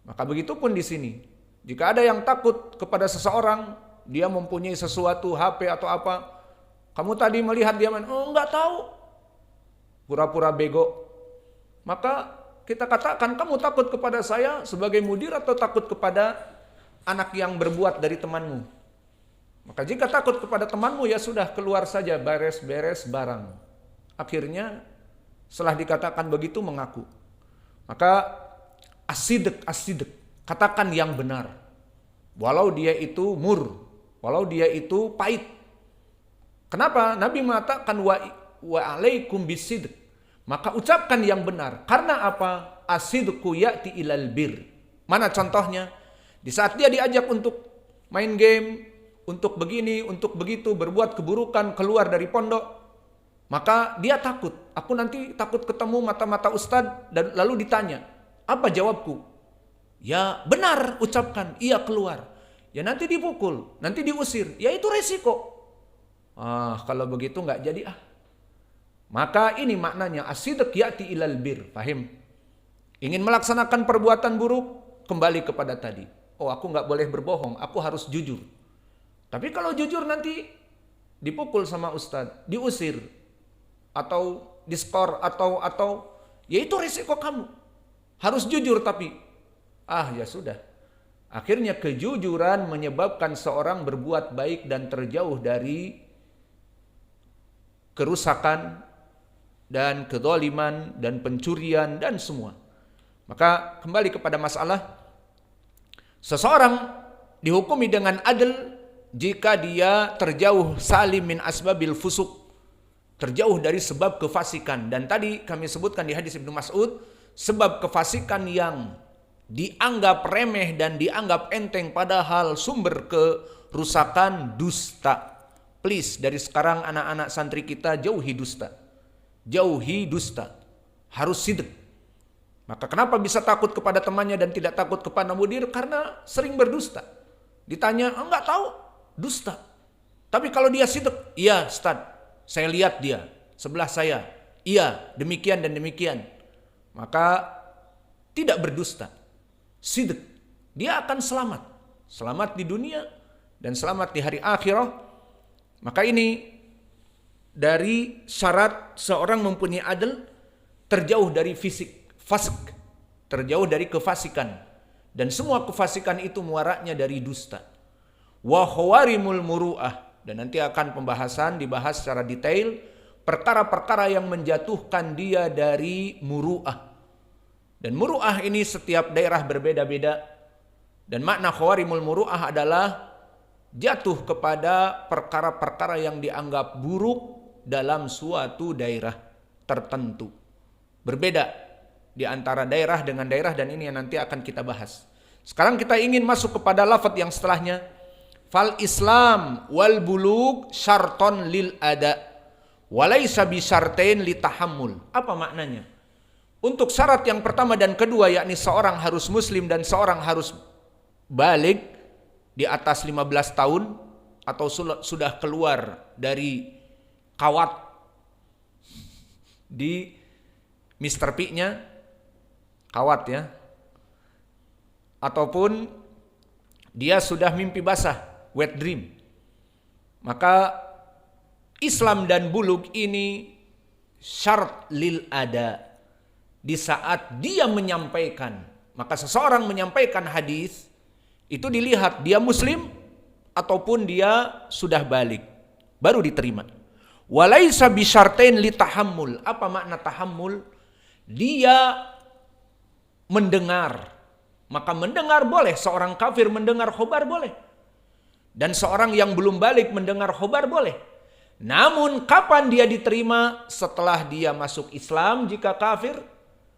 Maka begitu pun di sini. Jika ada yang takut kepada seseorang, dia mempunyai sesuatu HP atau apa, kamu tadi melihat dia main, oh enggak tahu, pura-pura bego. Maka kita katakan, kamu takut kepada saya sebagai mudir atau takut kepada anak yang berbuat dari temanmu? Maka jika takut kepada temanmu, ya sudah, keluar saja, beres-beres barang. Akhirnya setelah dikatakan begitu mengaku. Maka asidq, katakan yang benar. Walau dia itu mur, walau dia itu pahit. Kenapa? Nabi mengatakan wa alaikum bisidq. Maka ucapkan yang benar. Karena apa? Asidqu ya'ti ilal bir. Mana contohnya? Di saat dia diajak untuk main game, untuk begini, untuk begitu, berbuat keburukan, keluar dari pondok, maka dia takut. Aku nanti takut ketemu mata-mata ustadz, dan lalu ditanya, apa jawabku? Ya benar, ucapkan, iya keluar. Ya nanti dipukul, nanti diusir, ya itu resiko. Kalau begitu nggak jadi Maka ini maknanya asidq ya'ti ilal bir. Paham? Ingin melaksanakan perbuatan buruk, kembali kepada tadi. Oh, aku nggak boleh berbohong, aku harus jujur. Tapi kalau jujur nanti dipukul sama ustadz, diusir, atau diskor, atau ya itu risiko kamu. Harus jujur tapi ya sudah. Akhirnya kejujuran menyebabkan seorang berbuat baik dan terjauh dari kerusakan dan kedzaliman dan pencurian dan semua. Maka kembali kepada masalah, seseorang dihukumi dengan adil jika dia terjauh salim min asbabil fusuk, terjauh dari sebab kefasikan. Dan tadi kami sebutkan di hadis Ibnu Mas'ud, sebab kefasikan yang dianggap remeh dan dianggap enteng padahal sumber kerusakan dusta. Please, dari sekarang anak-anak santri kita jauhi dusta. Jauhi dusta. Harus sidq. Maka kenapa bisa takut kepada temannya dan tidak takut kepada mudir? Karena sering berdusta. Ditanya, enggak tahu, dusta. Tapi kalau dia sidq, iya Ustaz, saya lihat dia sebelah saya, iya demikian dan demikian. Maka tidak berdusta. Sidq. Dia akan selamat. Selamat di dunia dan selamat di hari akhirah. Maka ini dari syarat seorang mempunyai adil, terjauh dari fasik, terjauh dari kefasikan. Dan semua kefasikan itu muaraknya dari dusta. Wa khawarimul muru'ah, dan nanti akan pembahasan dibahas secara detail perkara-perkara yang menjatuhkan dia dari muru'ah. Dan muru'ah ini setiap daerah berbeda-beda. Dan makna khawarimul muru'ah adalah jatuh kepada perkara-perkara yang dianggap buruk dalam suatu daerah tertentu. Berbeda di antara daerah dengan daerah, dan ini yang nanti akan kita bahas. Sekarang kita ingin masuk kepada lafaz yang setelahnya. Fal Islam wal bulug syarton lil ada walaysa bi syartain li tahammul. Apa maknanya? Untuk syarat yang pertama dan kedua, yakni seorang harus muslim dan seorang harus balik di atas 15 tahun atau sudah keluar dari kawat di Mr. P-nya, kawat ya, ataupun dia sudah mimpi basah, wet dream. Maka Islam dan bulug ini syarat lil ada. Di saat dia menyampaikan, maka seseorang menyampaikan hadis itu dilihat dia muslim ataupun dia sudah balik, baru diterima. Walaisa bisyartain li tahammul. Apa makna tahammul? Dia mendengar. Maka mendengar boleh, seorang kafir mendengar khobar boleh. Dan seorang yang belum balik mendengar khobar boleh. Namun kapan dia diterima? Setelah dia masuk Islam jika kafir,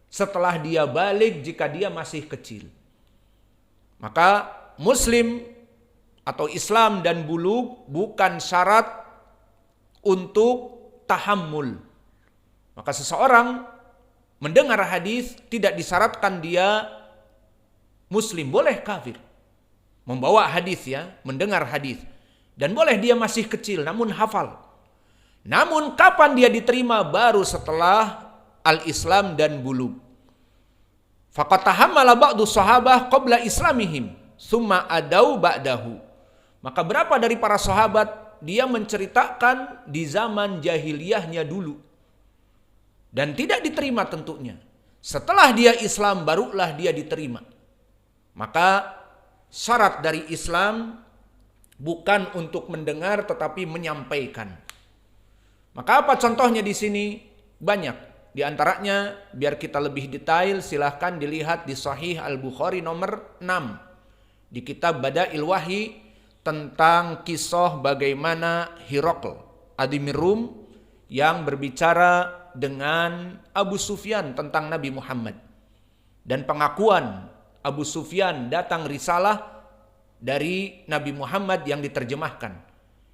setelah dia balik jika dia masih kecil. Maka muslim atau Islam dan bulug bukan syarat untuk tahammul. Maka seseorang mendengar hadis tidak disyaratkan dia muslim, boleh kafir membawa hadis ya, mendengar hadis, dan boleh dia masih kecil namun hafal. Namun kapan dia diterima? Baru setelah al-Islam dan bulug. Faqad tahammala ba'du sahabah qabla islamihim, summa adau ba'dahu. Maka berapa dari para sahabat dia menceritakan di zaman jahiliyahnya dulu dan tidak diterima tentunya. Setelah dia Islam barulah dia diterima. Maka syarat dari Islam bukan untuk mendengar tetapi menyampaikan. Maka apa contohnya di sini? Banyak. Di antaranya, biar kita lebih detail, silahkan dilihat di Sahih Al-Bukhari nomor 6. Di kitab Bada'il Wahyi, tentang kisah bagaimana Hiraql, Adhimir Rum, yang berbicara dengan Abu Sufyan tentang Nabi Muhammad. Dan pengakuan Abu Sufyan datang risalah dari Nabi Muhammad yang diterjemahkan.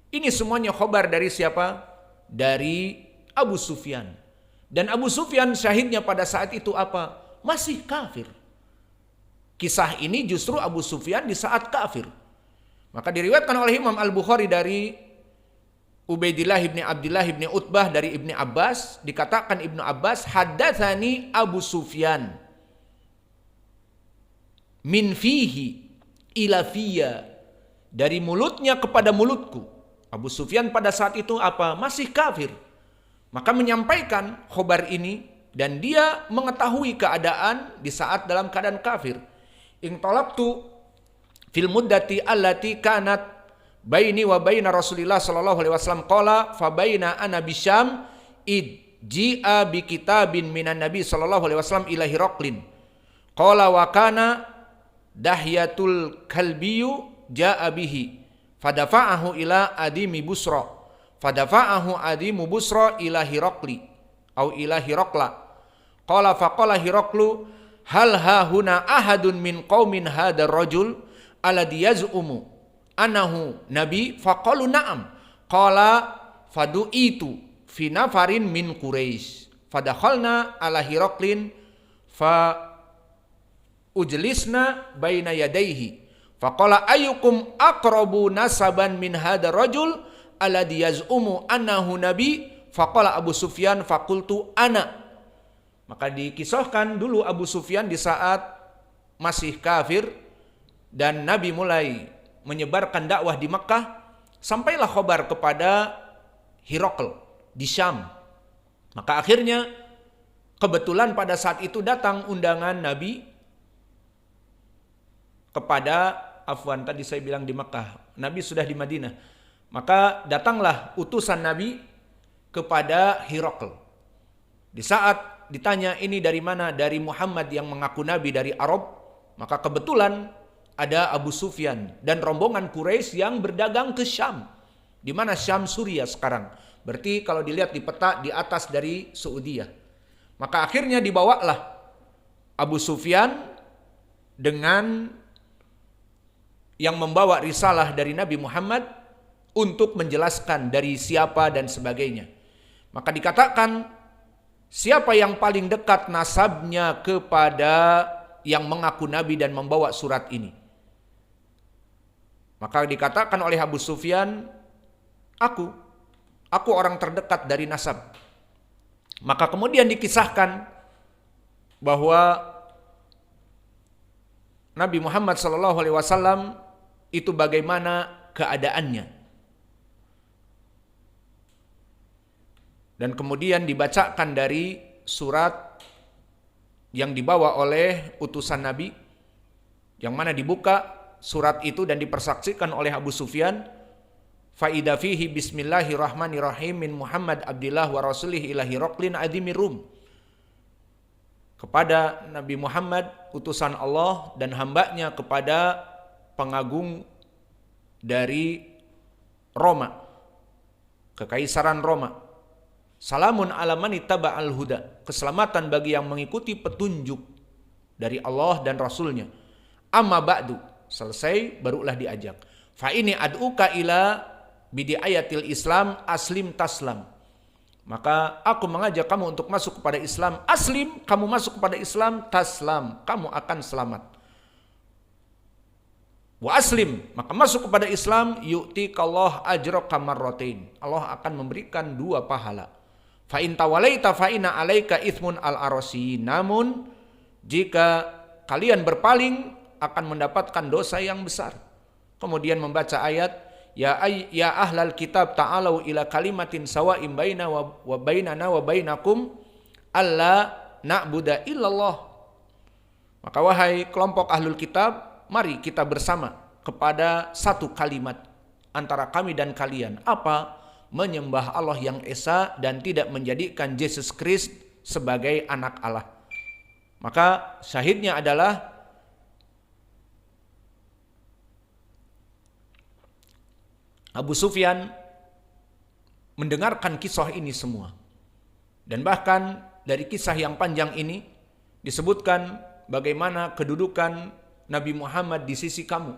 Ini semuanya khobar dari siapa? Dari Abu Sufyan. Dan Abu Sufyan syahidnya pada saat itu apa? Masih kafir. Kisah ini justru Abu Sufyan di saat kafir. Maka diriwayatkan oleh Imam Al-Bukhari dari Ubaidillah ibni Abdillah ibni Utbah dari Ibni Abbas. Dikatakan Ibnu Abbas, haddatsani Abu Sufyan min fihi ila fiyya, dari mulutnya kepada mulutku. Abu Sufyan pada saat itu apa? Masih kafir. Maka menyampaikan khobar ini dan dia mengetahui keadaan di saat dalam keadaan kafir. Intalaqtu fil muddati allati kanat baini wa baina Rasulillah sallallahu alaihi wasallam qala fa baina ana bisyam id ji'a bi kitabin minan nabi sallallahu alaihi wasallam ila Hiraqlin qala wa kana Dahyatul Kalbiyu ja'a bihi fadafa'ahu ila Adimi Busra fadafa'ahu Adimu Busra ila Hiraqli au ila Hiraqla qala faqala Hiraqlu hal hahuna ahadun min qaumin hadar rajul alladhi yaz'umu annahu nabi faqalu na'am qala fadu'itu fi nafarin min Quraisy fadakhalna ala Hiraqlin fa ujlisna baina yadayhi faqala ayyukum aqrabu nasaban min hadar rajul alladhi yaz'umu annahu nabi faqala Abu Sufyan faqultu ana. Maka dikisahkan dulu Abu Sufyan di saat masih kafir dan Nabi mulai menyebarkan dakwah di Makkah, sampailah khabar kepada Hiraql di Syam. Maka akhirnya kebetulan pada saat itu datang undangan Nabi kepada tadi saya bilang di Makkah, Nabi sudah di Madinah. Maka datanglah utusan Nabi kepada Hiraql. Di saat ditanya ini dari mana? Dari Muhammad yang mengaku Nabi dari Arab. Maka kebetulan ada Abu Sufyan dan rombongan Quraisy yang berdagang ke Syam. Di mana Syam? Suriah sekarang. Berarti kalau dilihat di peta di atas dari Saudiyah. Maka akhirnya dibawalah Abu Sufyan dengan yang membawa risalah dari Nabi Muhammad untuk menjelaskan dari siapa dan sebagainya. Maka dikatakan siapa yang paling dekat nasabnya kepada yang mengaku Nabi dan membawa surat ini. Maka dikatakan oleh Abu Sufyan, aku orang terdekat dari nasab. Maka kemudian dikisahkan bahwa Nabi Muhammad SAW itu bagaimana keadaannya. Dan kemudian dibacakan dari surat yang dibawa oleh utusan Nabi, yang mana dibuka surat itu dan dipersaksikan oleh Abu Sufyan. Faida fihi bismillahirrahmanirrahim min Muhammad Abdillah wa rasulih ila Hiraqlin Adhimir Rum. Kepada Nabi Muhammad utusan Allah dan hambanya kepada pengagung dari Roma, kekaisaran Roma. Salamun ala man ittaba'al huda. Keselamatan bagi yang mengikuti petunjuk dari Allah dan Rasulnya. Amma ba'du. Selesai barulah diajak. Fa ini ad'uka ila bidiayatil Islam aslim taslam. Maka aku mengajak kamu untuk masuk kepada Islam. Aslim, kamu masuk kepada Islam, taslam, kamu akan selamat. Wa aslim, maka masuk kepada Islam, yu'tikallah ajraka marratain. Allah akan memberikan 2 pahala. Fa in tawalaita fa inna alaika itsmun al-arasi. Namun jika kalian berpaling akan mendapatkan dosa yang besar. Kemudian membaca ayat, ya ahlal kitab ta'alau ila kalimatin sawa'im baina wa bainana wa bainakum alla na'budu illallah. Maka wahai kelompok ahlul kitab, mari kita bersama kepada satu kalimat antara kami dan kalian. Apa? Menyembah Allah yang esa dan tidak menjadikan Yesus Kristus sebagai anak Allah. Maka syahidnya adalah Abu Sufyan mendengarkan kisah ini semua. Dan bahkan dari kisah yang panjang ini disebutkan bagaimana kedudukan Nabi Muhammad di sisi kamu.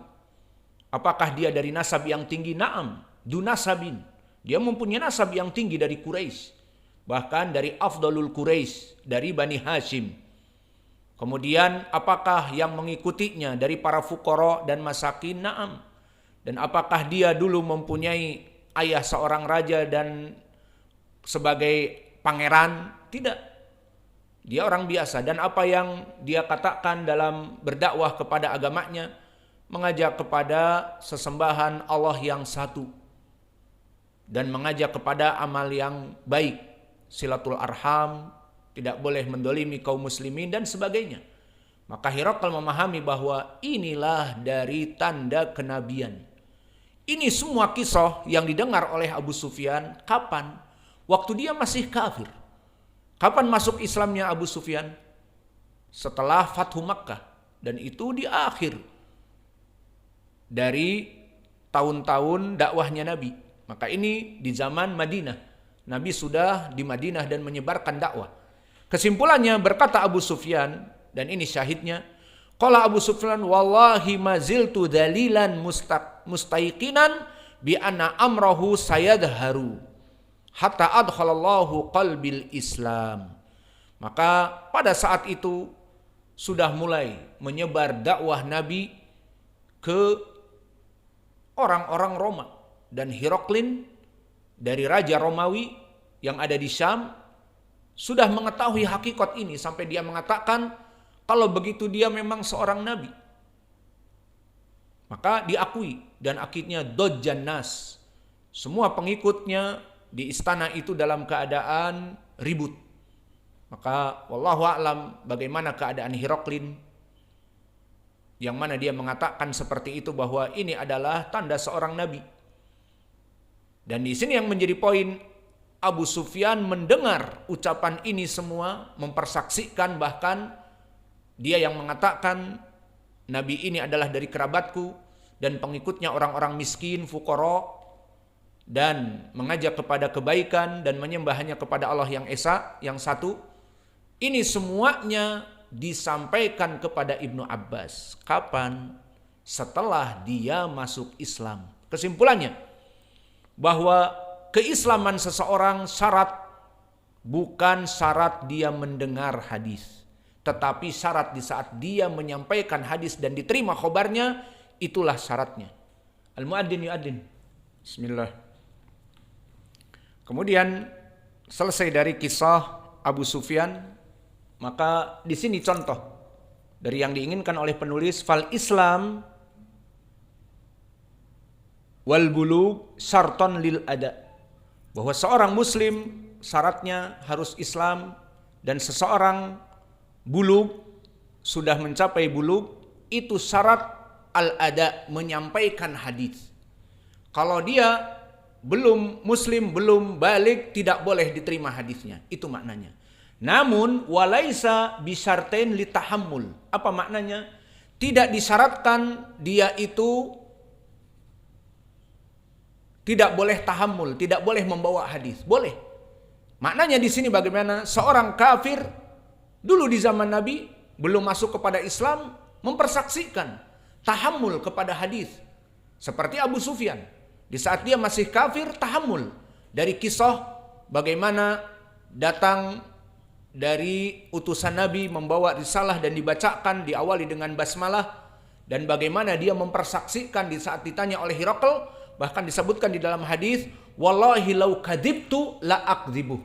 Apakah dia dari nasab yang tinggi? Naam, dunasabin. Dia mempunyai nasab yang tinggi dari Quraisy. Bahkan dari Afdalul Quraisy, dari Bani Hashim. Kemudian apakah yang mengikutinya dari para fuqara dan masakin? Naam. Dan apakah dia dulu mempunyai ayah seorang raja dan sebagai pangeran? Tidak. Dia orang biasa. Dan apa yang dia katakan dalam berdakwah kepada agamanya, mengajak kepada sesembahan Allah yang satu. Dan mengajak kepada amal yang baik. Silatul arham, tidak boleh mendolimi kaum muslimin dan sebagainya. Maka Hirakal memahami bahwa inilah dari tanda kenabian. Ini semua kisah yang didengar oleh Abu Sufyan kapan? Waktu dia masih kafir. Kapan masuk Islamnya Abu Sufyan? Setelah Fathu Makkah. Dan itu di akhir dari tahun-tahun dakwahnya Nabi. Maka ini di zaman Madinah. Nabi sudah di Madinah dan menyebarkan dakwah. Kesimpulannya berkata Abu Sufyan, dan ini syahidnya, qala Abu Sufyan wallahi maziltu dalilan mustaiqinan bi anna amrahu sayadharu hatta adkhalallahu qalbil Islam. Maka pada saat itu sudah mulai menyebar dakwah Nabi ke orang-orang Roma, dan Hiraklin dari Raja Romawi yang ada di Syam sudah mengetahui hakikat ini sampai dia mengatakan kalau begitu dia memang seorang nabi. Maka diakui dan akhirnya dojjan nas. Semua pengikutnya di istana itu dalam keadaan ribut. Maka wallahu a'lam bagaimana keadaan Hiraklin, yang mana dia mengatakan seperti itu bahwa ini adalah tanda seorang nabi. Dan di sini yang menjadi poin, Abu Sufyan mendengar ucapan ini semua, mempersaksikan bahkan dia yang mengatakan nabi ini adalah dari kerabatku dan pengikutnya orang-orang miskin, fuqara, dan mengajak kepada kebaikan dan menyembah hanya kepada Allah yang esa, yang satu. Ini semuanya disampaikan kepada Ibnu Abbas. Kapan? Setelah dia masuk Islam. Kesimpulannya, bahwa keislaman seseorang syarat bukan syarat dia mendengar hadis, tetapi syarat di saat dia menyampaikan hadis dan diterima khobarnya, itulah syaratnya. Al-muadzin yuadzin. Bismillah. Kemudian selesai dari kisah Abu Sufyan, maka di sini contoh dari yang diinginkan oleh penulis, fal Islam wal bulugh syarton lil ada, bahwa seorang muslim syaratnya harus Islam, dan seseorang bulugh sudah mencapai bulugh itu syarat al ada, menyampaikan hadis. Kalau dia belum muslim, belum balik, tidak boleh diterima hadisnya. Itu maknanya. Namun walaisa bisyartain litahammul. Apa maknanya? Tidak disyaratkan dia itu tidak boleh tahammul, tidak boleh membawa hadis. Boleh. Maknanya di sini bagaimana seorang kafir dulu di zaman Nabi belum masuk kepada Islam mempersaksikan tahammul kepada hadis. Seperti Abu Sufyan. Di saat dia masih kafir, tahammul dari kisah bagaimana datang dari utusan Nabi membawa risalah dan dibacakan, diawali dengan basmalah, dan bagaimana dia mempersaksikan di saat ditanya oleh Hirakal. Bahkan disebutkan di dalam hadis, wallahi lau kadzibtu la akdzibuh.